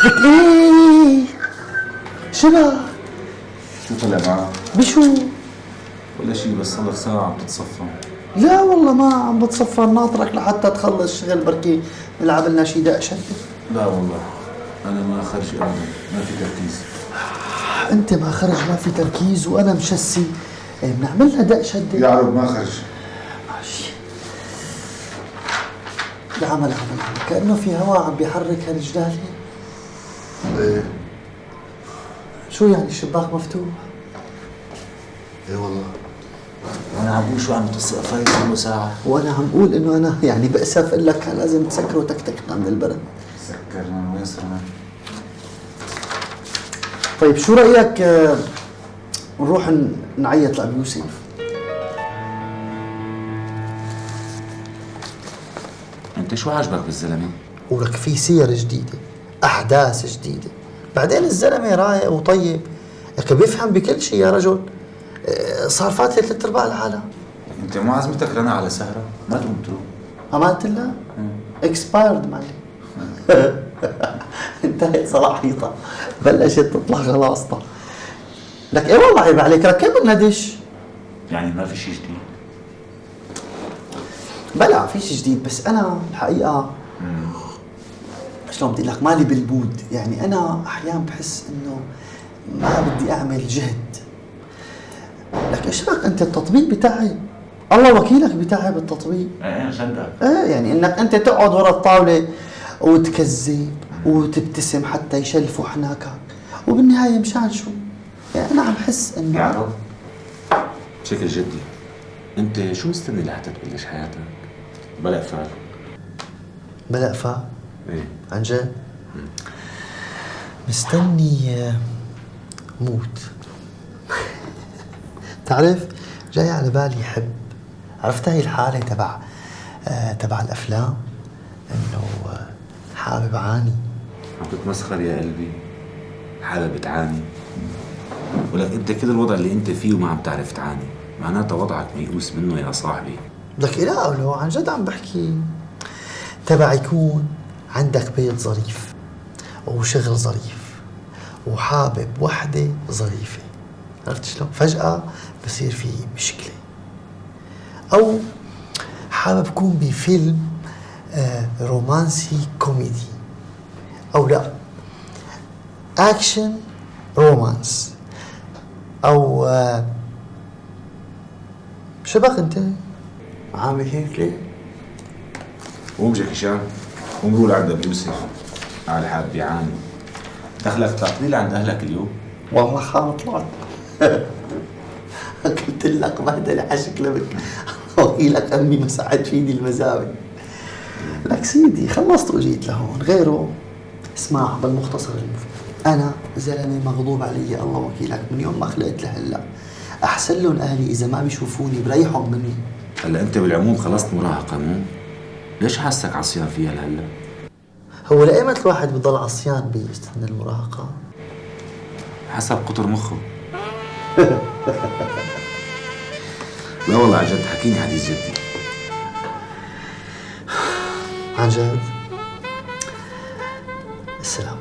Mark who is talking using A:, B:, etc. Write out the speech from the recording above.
A: لك ايه؟ شبك
B: شو طلع معك؟
A: بشو؟
B: ولا شيء، بس صار لك ساعة عم تتصفى.
A: لا والله ما عم بتصفى، ناطرك لحتى تخلص شغل، بركي نلعب لنا شي دق شدة.
B: لا والله أنا ما خرج أبدا، ما في تركيز.
A: انت ما خرج ما في تركيز وانا مشسي، ايه بنعمل لها دق شدة.
B: يا عرب ما خرج.
A: ماشي. عمل كأنه في هواء عم بيحرك هالجدال.
B: ايه
A: شو يعني الشباك مفتوح؟
B: ايه والله أنا عم بقول شو عم تسقى له ساعة.
A: وانا عم اقول انه انا يعني بأسف اقول لك كان لازم تسكره وتكتكنا من البرد.
B: سكرنا وين صرنا؟
A: طيب شو رأيك نروح نعيط لأبو يوسف؟
B: أنت شو عجبك بالزلمة؟
A: ولك في سير جديدة، أحداث جديدة، بعدين الزلمة رايق وطيب، لك بيفهم بكل شيء يا رجل. صار فاتح 3/4 العالم.
B: أنت مو عزمتك رنا على سهرة؟ ما تقوم تروح؟
A: أمانة الله؟ اكسبايرد معلم. انتهت صلاحيتها، بلشت تطلع خلاصتها. لك ايه والله عيب عليك، ركب لنا دش.
B: يعني ما في شيء جديد؟
A: بلا في شيء جديد، بس انا الحقيقة شلون بدي لك مالي بالبود، يعني انا احيانا بحس انه ما بدي اعمل جهد. لك ايش رايك انت التطبيق بتاعي، الله وكيلك بتاعي بالتطبيق.
B: ايه صدق.
A: ايه يعني انك انت تقعد ورا الطاولة وتكذب وتبتسم حتى يشلفوا حناكك، وبالنهاية مشان شو؟ يعني انا عم حس انه
B: يا عرب بشكل جدي، انت شو مستني لحتى تبلش حياتك؟ بلا افعال.
A: بلا فا
B: ايه
A: عن جد مستني موت. تعرف جاي على بالي حب، عرفت هاي الحالة تبع الافلام، انه حابب عاني.
B: عم تتمسخر يا قلبي، حالة بتعاني؟ ولك انت كل الوضع اللي انت فيه وما عم تعرف تعاني، معناتها وضعك ميؤوس منه يا صاحبي.
A: لك لا ولو عن جد عم بحكي، تبع يكون عندك بيت ظريف وشغل ظريف وحابب وحدة ظريفة، عرفت شلون؟ فجأة بصير في مشكلة، أو حابب كون بفيلم رومانسي كوميدي، أو لا أكشن رومانس، أو شبك أنت عامل هيك ليه؟
B: قوم جاكي شان، قوم روح لعند ابو يوسف، على حال بيعاني. دخلك تقليل عند اهلك اليوم؟
A: والله خام طلعت. قلت لك بهدلة عشكلبك، وكيلك امي مسحت فيني المزاوي. لك سيدي خلصت وجيت لهون، غيره اسمع بالمختصر المفيد، انا زلمه مغضوب علي الله وكيلك من يوم ما خلقت لهلا. احسن لهم اهلي اذا ما بيشوفوني بريحهم مني.
B: هلا انت بالعموم خلصت مراهقه مو؟ ليش حاسك عصيان فيها لهلا؟
A: هو لأيمت الواحد بضل عصيان بسن المراهقه؟
B: حسب قطر مخه. لا والله عن جد حكيني حديث جدي.
A: عن جد؟ السلام.